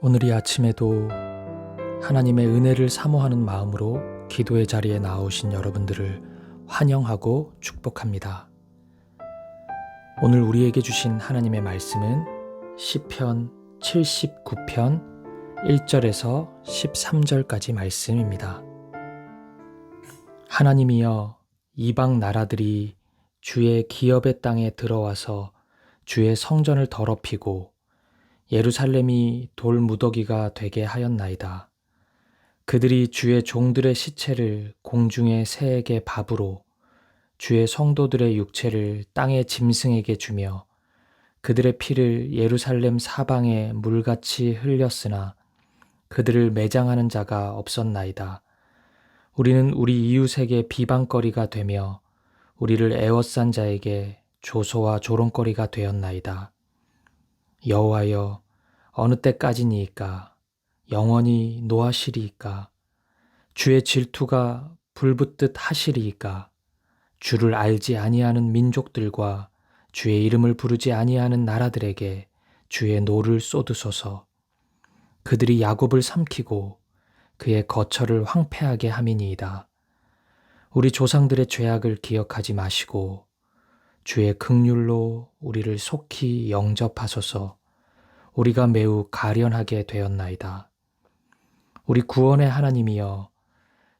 오늘 이 아침에도 하나님의 은혜를 사모하는 마음으로 기도의 자리에 나오신 여러분들을 환영하고 축복합니다. 오늘 우리에게 주신 하나님의 말씀은 시편 79편 1절에서 13절까지 말씀입니다. 하나님이여, 이방 나라들이 주의 기업의 땅에 들어와서 주의 성전을 더럽히고 예루살렘이 돌무더기가 되게 하였나이다. 그들이 주의 종들의 시체를 공중의 새에게 밥으로, 주의 성도들의 육체를 땅의 짐승에게 주며 그들의 피를 예루살렘 사방에 물같이 흘렸으나 그들을 매장하는 자가 없었나이다. 우리는 우리 이웃에게 비방거리가 되며 우리를 애워싼 자에게 조소와 조롱거리가 되었나이다. 여호와여, 어느 때까지니이까? 영원히 노하시리이까? 주의 질투가 불붙듯 하시리이까? 주를 알지 아니하는 민족들과 주의 이름을 부르지 아니하는 나라들에게 주의 노를 쏟으소서. 그들이 야곱을 삼키고 그의 거처를 황폐하게 함이니이다. 우리 조상들의 죄악을 기억하지 마시고 주의 긍휼로 우리를 속히 영접하소서. 우리가 매우 가련하게 되었나이다. 우리 구원의 하나님이여,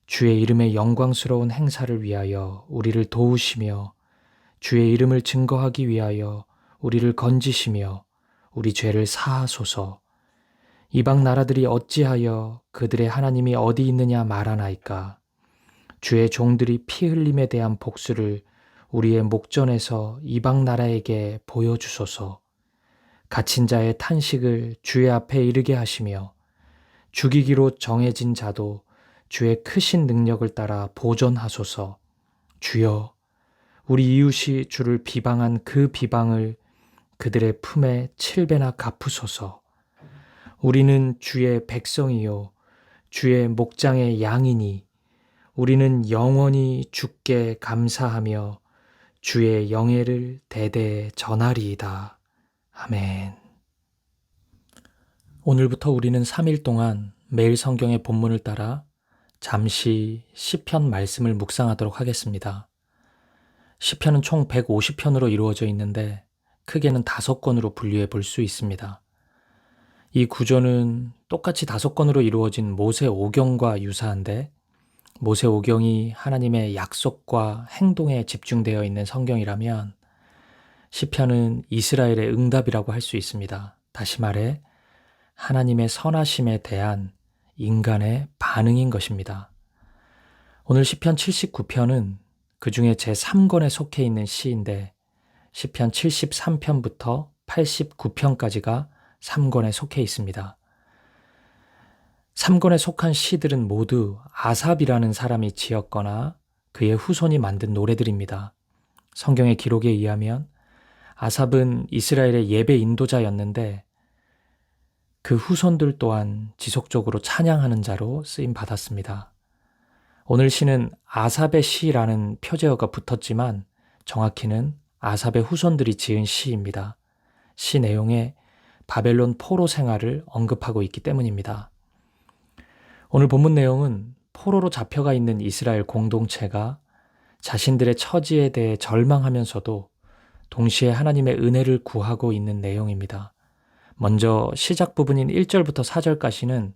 주의 이름의 영광스러운 행사를 위하여 우리를 도우시며 주의 이름을 증거하기 위하여 우리를 건지시며 우리 죄를 사하소서. 이방 나라들이 어찌하여 그들의 하나님이 어디 있느냐 말하나이까? 주의 종들이 피 흘림에 대한 복수를 우리의 목전에서 이방 나라에게 보여주소서. 갇힌 자의 탄식을 주의 앞에 이르게 하시며 죽이기로 정해진 자도 주의 크신 능력을 따라 보존하소서. 주여, 우리 이웃이 주를 비방한 그 비방을 그들의 품에 7배나 갚으소서. 우리는 주의 백성이요 주의 목장의 양이니 우리는 영원히 주께 감사하며 주의 영예를 대대에 전하리이다. 아멘. 오늘부터 우리는 3일 동안 매일 성경의 본문을 따라 잠시 시편 말씀을 묵상하도록 하겠습니다. 시편은 총 150편으로 이루어져 있는데 크게는 5권으로 분류해 볼 수 있습니다. 이 구조는 똑같이 5권으로 이루어진 모세오경과 유사한데, 모세오경이 하나님의 약속과 행동에 집중되어 있는 성경이라면 시편은 이스라엘의 응답이라고 할 수 있습니다. 다시 말해 하나님의 선하심에 대한 인간의 반응인 것입니다. 오늘 시편 79편은 그 중에 제3권에 속해 있는 시인데 시편 73편부터 89편까지가 3권에 속해 있습니다. 3권에 속한 시들은 모두 아삽이라는 사람이 지었거나 그의 후손이 만든 노래들입니다. 성경의 기록에 의하면 아삽은 이스라엘의 예배 인도자였는데 그 후손들 또한 지속적으로 찬양하는 자로 쓰임 받았습니다. 오늘 시는 아삽의 시라는 표제어가 붙었지만 정확히는 아삽의 후손들이 지은 시입니다. 시 내용에 바벨론 포로 생활을 언급하고 있기 때문입니다. 오늘 본문 내용은 포로로 잡혀가 있는 이스라엘 공동체가 자신들의 처지에 대해 절망하면서도 동시에 하나님의 은혜를 구하고 있는 내용입니다. 먼저 시작 부분인 1절부터 4절까지는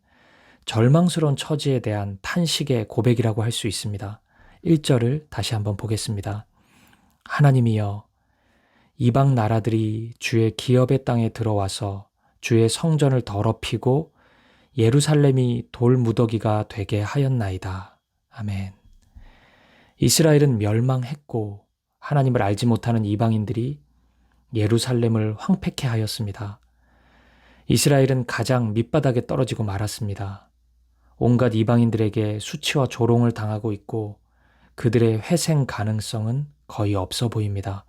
절망스러운 처지에 대한 탄식의 고백이라고 할 수 있습니다. 1절을 다시 한번 보겠습니다. 하나님이여, 이방 나라들이 주의 기업의 땅에 들어와서 주의 성전을 더럽히고 예루살렘이 돌무더기가 되게 하였나이다. 아멘. 이스라엘은 멸망했고 하나님을 알지 못하는 이방인들이 예루살렘을 황폐케 하였습니다. 이스라엘은 가장 밑바닥에 떨어지고 말았습니다. 온갖 이방인들에게 수치와 조롱을 당하고 있고 그들의 회생 가능성은 거의 없어 보입니다.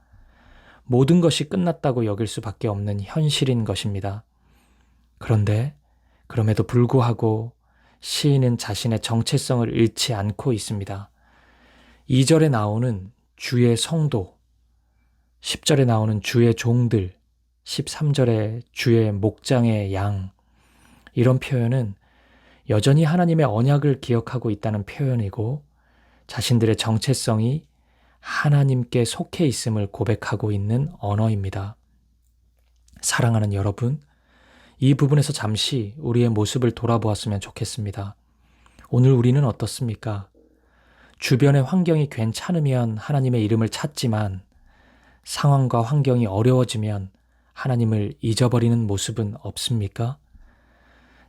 모든 것이 끝났다고 여길 수밖에 없는 현실인 것입니다. 그런데 그럼에도 불구하고 시인은 자신의 정체성을 잃지 않고 있습니다. 2절에 나오는 주의 성도, 10절에 나오는 주의 종들, 13절에 주의 목장의 양, 이런 표현은 여전히 하나님의 언약을 기억하고 있다는 표현이고 자신들의 정체성이 하나님께 속해 있음을 고백하고 있는 언어입니다. 사랑하는 여러분, 이 부분에서 잠시 우리의 모습을 돌아보았으면 좋겠습니다. 오늘 우리는 어떻습니까? 주변의 환경이 괜찮으면 하나님의 이름을 찾지만 상황과 환경이 어려워지면 하나님을 잊어버리는 모습은 없습니까?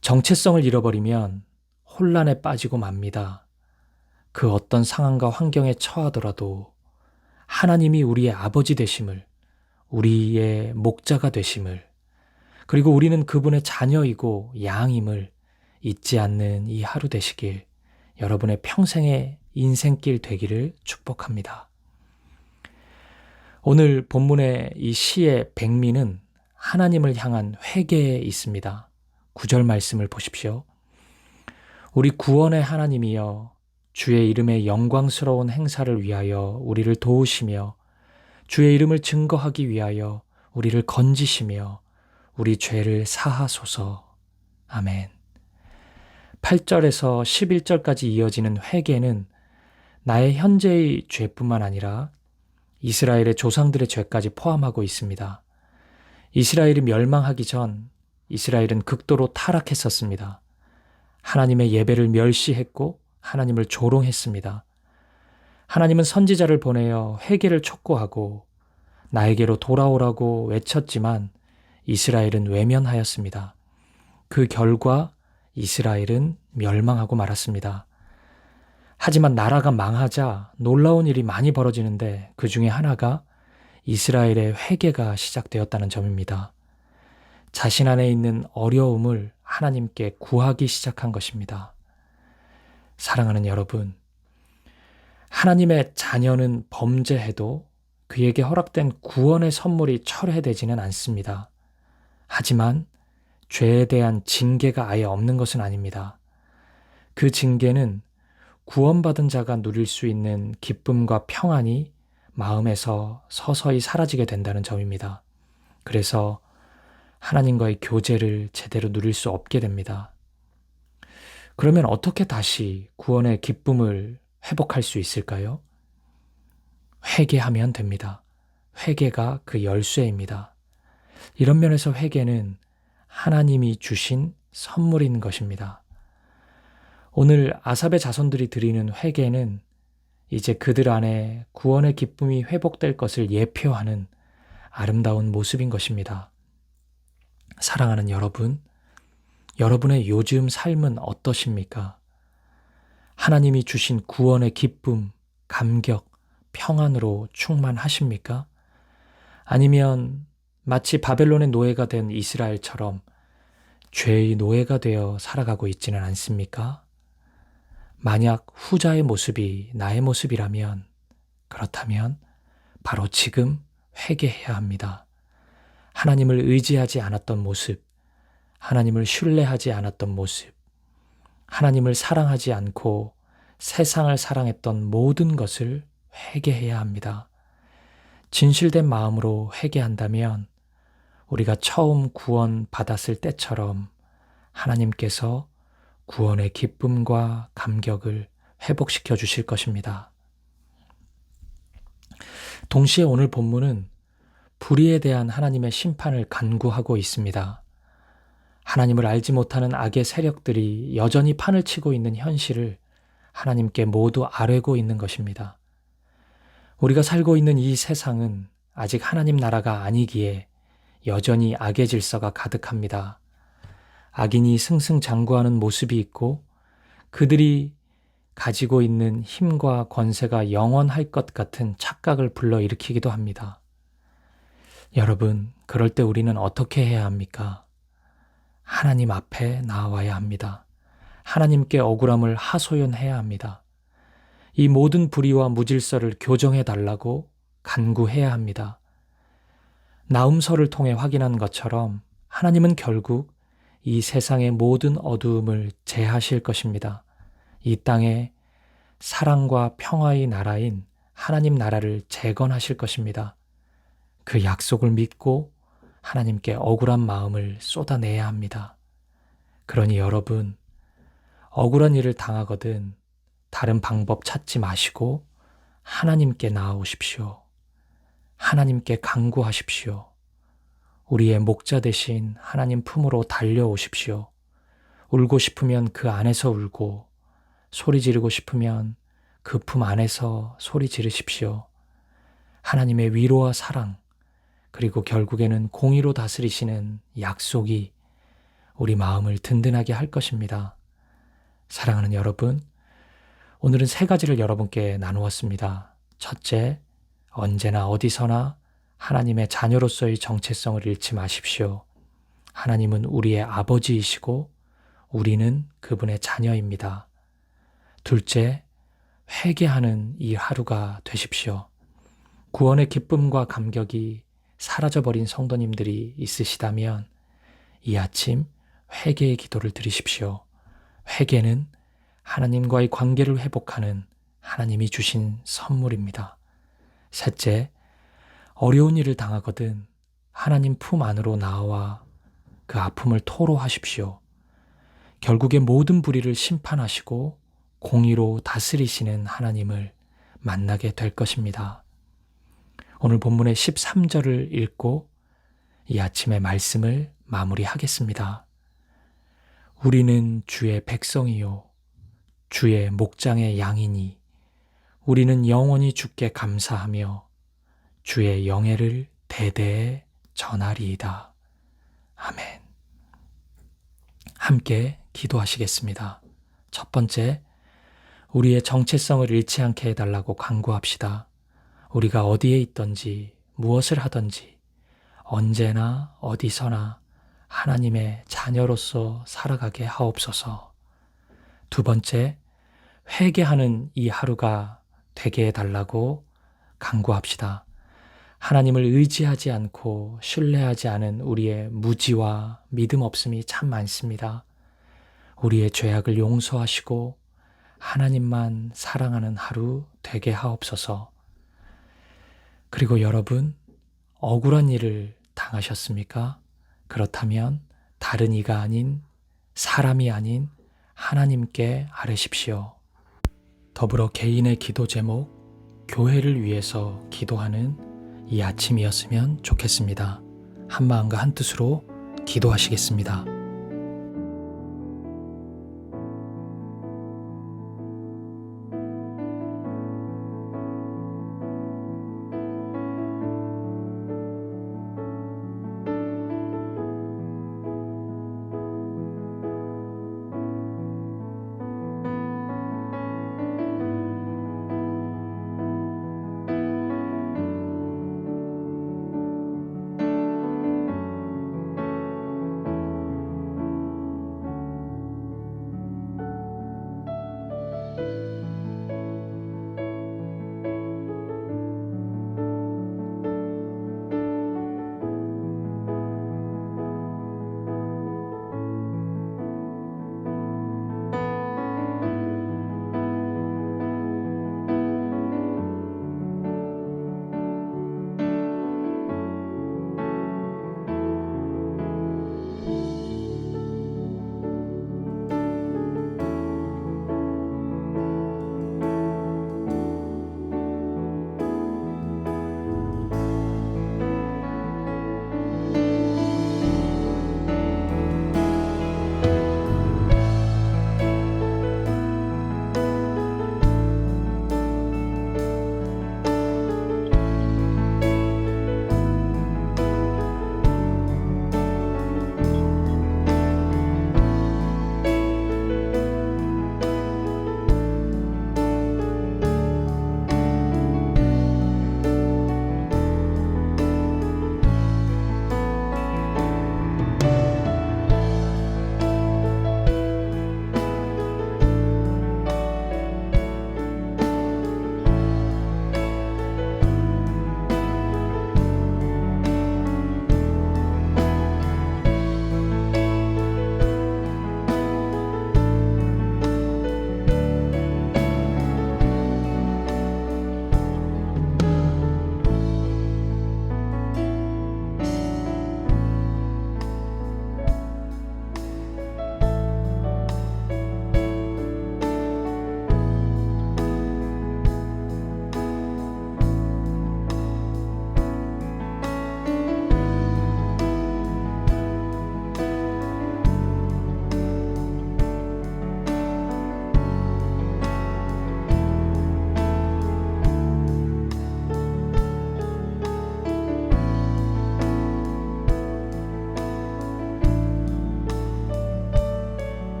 정체성을 잃어버리면 혼란에 빠지고 맙니다. 그 어떤 상황과 환경에 처하더라도 하나님이 우리의 아버지 되심을, 우리의 목자가 되심을, 그리고 우리는 그분의 자녀이고 양임을 잊지 않는 이 하루 되시길, 여러분의 평생의 인생길 되기를 축복합니다. 오늘 본문의 이 시의 백미는 하나님을 향한 회개에 있습니다. 9절 말씀을 보십시오. 우리 구원의 하나님이여 주의 이름의 영광스러운 행사를 위하여 우리를 도우시며 주의 이름을 증거하기 위하여 우리를 건지시며 우리 죄를 사하소서. 아멘. 8절에서 11절까지 이어지는 회개는 나의 현재의 죄뿐만 아니라 이스라엘의 조상들의 죄까지 포함하고 있습니다. 이스라엘이 멸망하기 전 이스라엘은 극도로 타락했었습니다. 하나님의 예배를 멸시했고 하나님을 조롱했습니다. 하나님은 선지자를 보내어 회개를 촉구하고 나에게로 돌아오라고 외쳤지만 이스라엘은 외면하였습니다. 그 결과 이스라엘은 멸망하고 말았습니다. 하지만 나라가 망하자 놀라운 일이 많이 벌어지는데 그 중에 하나가 이스라엘의 회개가 시작되었다는 점입니다. 자신 안에 있는 어려움을 하나님께 구하기 시작한 것입니다. 사랑하는 여러분, 하나님의 자녀는 범죄해도 그에게 허락된 구원의 선물이 철회되지는 않습니다. 하지만 죄에 대한 징계가 아예 없는 것은 아닙니다. 그 징계는 구원받은 자가 누릴 수 있는 기쁨과 평안이 마음에서 서서히 사라지게 된다는 점입니다. 그래서 하나님과의 교제를 제대로 누릴 수 없게 됩니다. 그러면 어떻게 다시 구원의 기쁨을 회복할 수 있을까요? 회개하면 됩니다. 회개가 그 열쇠입니다. 이런 면에서 회개는 하나님이 주신 선물인 것입니다. 오늘 아삽의 자손들이 드리는 회개는 이제 그들 안에 구원의 기쁨이 회복될 것을 예표하는 아름다운 모습인 것입니다. 사랑하는 여러분, 여러분의 요즘 삶은 어떠십니까? 하나님이 주신 구원의 기쁨, 감격, 평안으로 충만하십니까? 아니면 마치 바벨론의 노예가 된 이스라엘처럼 죄의 노예가 되어 살아가고 있지는 않습니까? 만약 후자의 모습이 나의 모습이라면 그렇다면 바로 지금 회개해야 합니다. 하나님을 의지하지 않았던 모습, 하나님을 신뢰하지 않았던 모습, 하나님을 사랑하지 않고 세상을 사랑했던 모든 것을 회개해야 합니다. 진실된 마음으로 회개한다면 우리가 처음 구원 받았을 때처럼 하나님께서 구원의 기쁨과 감격을 회복시켜 주실 것입니다. 동시에 오늘 본문은 불의에 대한 하나님의 심판을 간구하고 있습니다. 하나님을 알지 못하는 악의 세력들이 여전히 판을 치고 있는 현실을 하나님께 모두 아뢰고 있는 것입니다. 우리가 살고 있는 이 세상은 아직 하나님 나라가 아니기에 여전히 악의 질서가 가득합니다. 악인이 승승장구하는 모습이 있고 그들이 가지고 있는 힘과 권세가 영원할 것 같은 착각을 불러일으키기도 합니다. 여러분, 그럴 때 우리는 어떻게 해야 합니까? 하나님 앞에 나와야 합니다. 하나님께 억울함을 하소연해야 합니다. 이 모든 불의와 무질서를 교정해 달라고 간구해야 합니다. 나음서를 통해 확인한 것처럼 하나님은 결국 이 세상의 모든 어두움을 제하실 것입니다. 이 땅에 사랑과 평화의 나라인 하나님 나라를 재건하실 것입니다. 그 약속을 믿고 하나님께 억울한 마음을 쏟아내야 합니다. 그러니 여러분, 억울한 일을 당하거든 다른 방법 찾지 마시고 하나님께 나아오십시오. 하나님께 간구하십시오. 우리의 목자 되신 하나님 품으로 달려오십시오. 울고 싶으면 그 안에서 울고, 소리 지르고 싶으면 그 품 안에서 소리 지르십시오. 하나님의 위로와 사랑, 그리고 결국에는 공의로 다스리시는 약속이 우리 마음을 든든하게 할 것입니다. 사랑하는 여러분, 오늘은 3가지를 여러분께 나누었습니다. 첫째, 언제나 어디서나 하나님의 자녀로서의 정체성을 잃지 마십시오. 하나님은 우리의 아버지이시고 우리는 그분의 자녀입니다. 둘째, 회개하는 이 하루가 되십시오. 구원의 기쁨과 감격이 사라져버린 성도님들이 있으시다면 이 아침 회개의 기도를 드리십시오. 회개는 하나님과의 관계를 회복하는 하나님이 주신 선물입니다. 셋째, 어려운 일을 당하거든 하나님 품 안으로 나와 그 아픔을 토로하십시오. 결국에 모든 불의를 심판하시고 공의로 다스리시는 하나님을 만나게 될 것입니다. 오늘 본문의 13절을 읽고 이 아침의 말씀을 마무리하겠습니다. 우리는 주의 백성이요 주의 목장의 양이니 우리는 영원히 주께 감사하며 주의 영예를 대대에 전하리이다. 아멘. 함께 기도하시겠습니다. 첫 번째, 우리의 정체성을 잃지 않게 해달라고 간구합시다. 우리가 어디에 있든지 무엇을 하든지 언제나 어디서나 하나님의 자녀로서 살아가게 하옵소서. 두 번째, 회개하는 이 하루가 되게 해달라고 간구합시다. 하나님을 의지하지 않고 신뢰하지 않은 우리의 무지와 믿음 없음이 참 많습니다. 우리의 죄악을 용서하시고 하나님만 사랑하는 하루 되게 하옵소서. 그리고 여러분, 억울한 일을 당하셨습니까? 그렇다면 다른 이가 아닌, 사람이 아닌 하나님께 아뢰십시오. 더불어 개인의 기도 제목, 교회를 위해서 기도하는 이 아침이었으면 좋겠습니다. 한 마음과 한 뜻으로 기도하시겠습니다.